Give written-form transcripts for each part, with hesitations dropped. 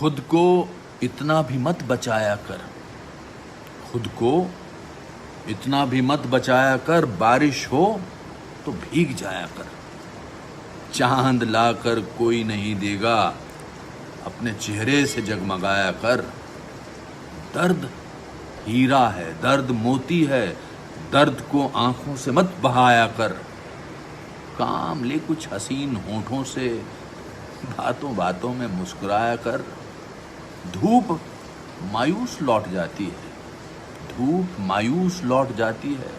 खुद को इतना भी मत बचाया कर, खुद को इतना भी मत बचाया कर, बारिश हो तो भीग जाया कर। चांद लाकर कोई नहीं देगा, अपने चेहरे से जगमगाया कर। दर्द हीरा है, दर्द मोती है, दर्द को आंखों से मत बहाया कर। काम ले कुछ हसीन होठों से, बातों बातों में मुस्कुराया कर। धूप मायूस लौट जाती है, धूप मायूस लौट जाती है,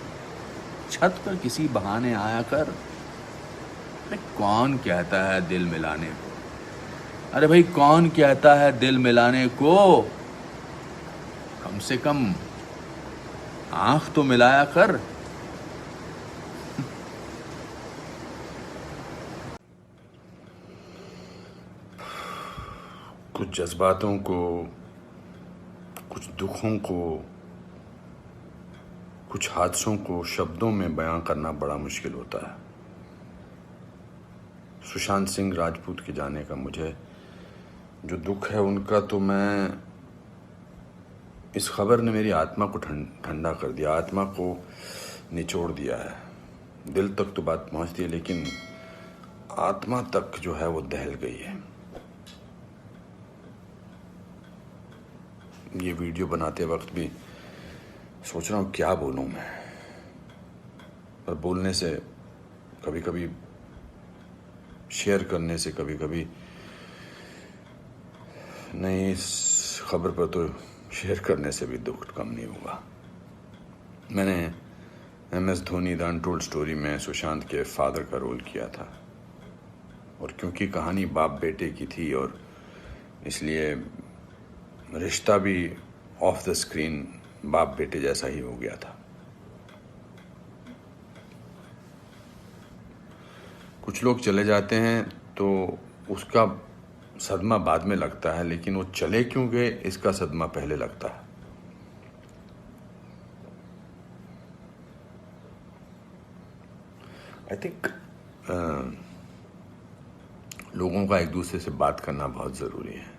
छत पर किसी बहाने आया कर। अरे कौन कहता है दिल मिलाने को, अरे भाई कौन कहता है दिल मिलाने को। कम से कम आंख तो मिलाया कर। कुछ जज्बातों को, कुछ दुखों को, कुछ हादसों को शब्दों में बयां करना बड़ा मुश्किल होता है। सुशांत सिंह राजपूत के जाने का मुझे जो दुख है उनका, तो मैं इस खबर ने मेरी आत्मा को ठंडा कर दिया, आत्मा को निचोड़ दिया है। दिल तक तो बात पहुंचती है, लेकिन आत्मा तक जो है वो दहल गई है। ये वीडियो बनाते वक्त भी सोच रहा हूँ क्या बोलूँ मैं, पर बोलने से कभी कभी, शेयर करने से कभी कभी नहीं, इस खबर पर तो शेयर करने से भी दुख कम नहीं हुआ। मैंने MS Dhoni the untold story में सुशांत के फादर का रोल किया था, और क्योंकि कहानी बाप बेटे की थी और इसलिए रिश्ता भी ऑफ द स्क्रीन बाप बेटे जैसा ही हो गया था। कुछ लोग चले जाते हैं तो उसका सदमा बाद में लगता है, लेकिन वो चले क्यों गए इसका सदमा पहले लगता है। आई थिंक लोगों का एक दूसरे से बात करना बहुत ज़रूरी है,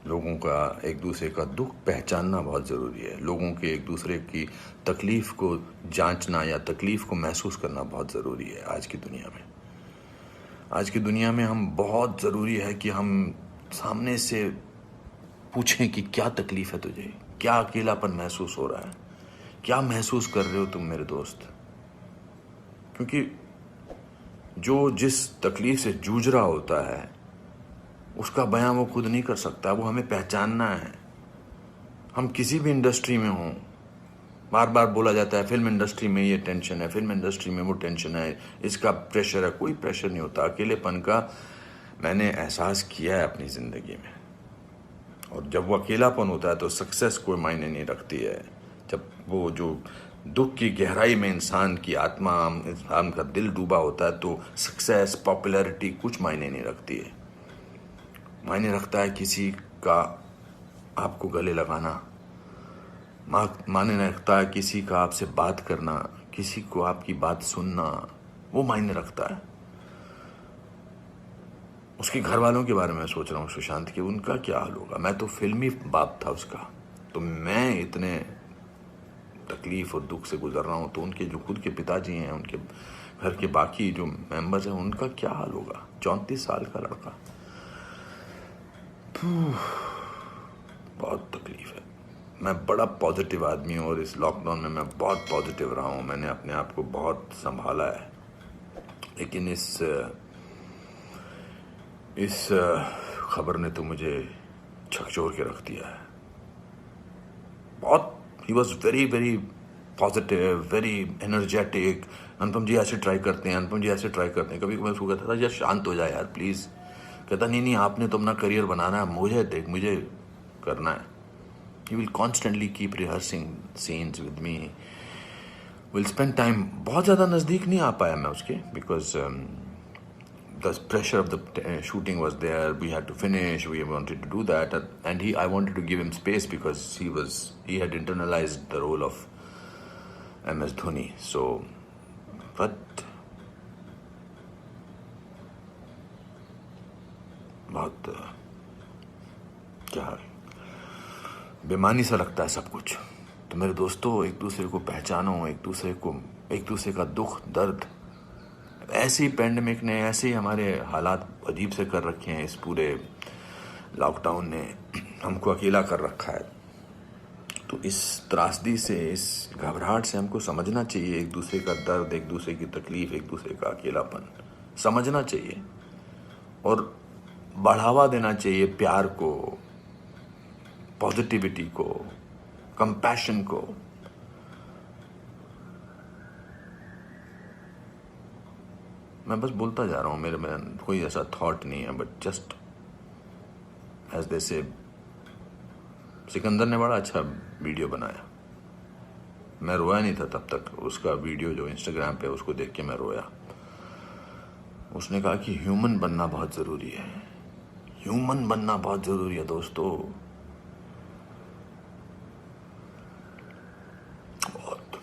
लोगों का एक दूसरे का दुख पहचानना बहुत ज़रूरी है, लोगों के एक दूसरे की तकलीफ़ को जांचना या तकलीफ़ को महसूस करना बहुत ज़रूरी है। आज की दुनिया में हम बहुत ज़रूरी है कि हम सामने से पूछें कि क्या तकलीफ़ है तुझे, क्या अकेलापन महसूस हो रहा है, क्या महसूस कर रहे हो तुम मेरे दोस्त। क्योंकि जो जिस तकलीफ़ से जूझ रहा होता है उसका बयां वो खुद नहीं कर सकता, वो हमें पहचानना है। हम किसी भी इंडस्ट्री में हों, बार बार बोला जाता है फिल्म इंडस्ट्री में ये टेंशन है, फिल्म इंडस्ट्री में वो टेंशन है, इसका प्रेशर है। कोई प्रेशर नहीं होता। अकेलेपन का मैंने एहसास किया है अपनी ज़िंदगी में, और जब वो अकेलापन होता है तो सक्सेस कोई मायने नहीं रखती है। जब वो जो दुख की गहराई में इंसान की आत्मा, इंसान का दिल डूबा होता है, तो सक्सेस, पॉपुलैरिटी कुछ मायने नहीं रखती है। मायने रखता है किसी का आपको गले लगाना, मायने रखता है किसी का आपसे बात करना, किसी को आपकी बात सुनना, वो मायने रखता है। उसके घर वालों के बारे में सोच रहा हूँ, सुशांत के, उनका क्या हाल होगा। मैं तो फिल्मी बाप था उसका, तो मैं इतने तकलीफ और दुख से गुजर रहा हूँ, तो उनके जो खुद के पिताजी हैं, उनके घर के बाकी जो मेंबर्स हैं, उनका क्या हाल होगा। 34 साल का लड़का, बहुत तकलीफ है। मैं बड़ा पॉजिटिव आदमी हूँ, और इस लॉकडाउन में मैं बहुत पॉजिटिव रहा हूँ। मैंने अपने आप को बहुत संभाला है, लेकिन इस खबर ने तो मुझे झकझोर के रख दिया है। बहुत, he was very very positive, very energetic. Anupam ji ऐसे ट्राई करते हैं, अनुपम जी ऐसे ट्राई करते हैं। कभी मैं उसको कहता था यार शांत हो जाए यार प्लीज़। कहता नहीं आपने तो अपना करियर बनाना है, मुझे करना है। He will constantly keep rehearsing scenes with me. We'll spend time. बहुत ज़्यादा नज़दीक नहीं आ पाया मैं उसके, because the pressure of the shooting was there. We had to finish. We wanted to do that, and I wanted to give him space because he had internalized the role of MS Dhoni. So, but बहुत क्या बेमानी सा लगता है सब कुछ। तो मेरे दोस्तों, एक दूसरे को पहचानो, एक दूसरे का दुख दर्द। ऐसे ही पैंडेमिक ने, ऐसे ही हमारे हालात अजीब से कर रखे हैं, इस पूरे लॉकडाउन ने हमको अकेला कर रखा है। तो इस त्रासदी से, इस घबराहट से हमको समझना चाहिए एक दूसरे का दर्द, एक दूसरे की तकलीफ, एक दूसरे का अकेलापन समझना चाहिए और बढ़ावा देना चाहिए प्यार को, पॉजिटिविटी को, कंपैशन को। मैं बस बोलता जा रहा हूँ, मेरे में कोई ऐसा थॉट नहीं है, बट जस्ट एज दे से। सिकंदर ने बड़ा अच्छा वीडियो बनाया, मैं रोया नहीं था तब तक। उसका वीडियो जो इंस्टाग्राम पे, उसको देख के मैं रोया। उसने कहा कि ह्यूमन बनना बहुत ज़रूरी है, ह्यूमन बनना बहुत ज़रूरी है दोस्तों। बहुत।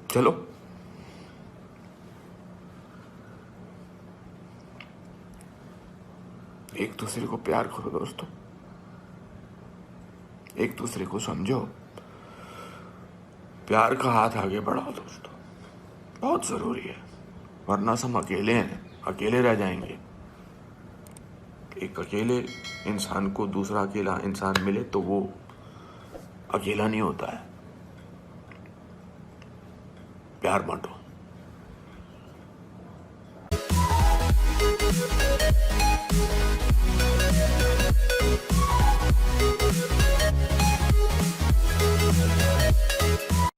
चलो, एक दूसरे को प्यार करो दोस्तों, एक दूसरे को समझो, प्यार का हाथ आगे बढ़ाओ दोस्तों, बहुत जरूरी है। वरना हम अकेले हैं, अकेले रह जाएंगे। एक अकेले इंसान को दूसरा अकेला इंसान मिले तो वो अकेला नहीं होता है। प्यार बांटो।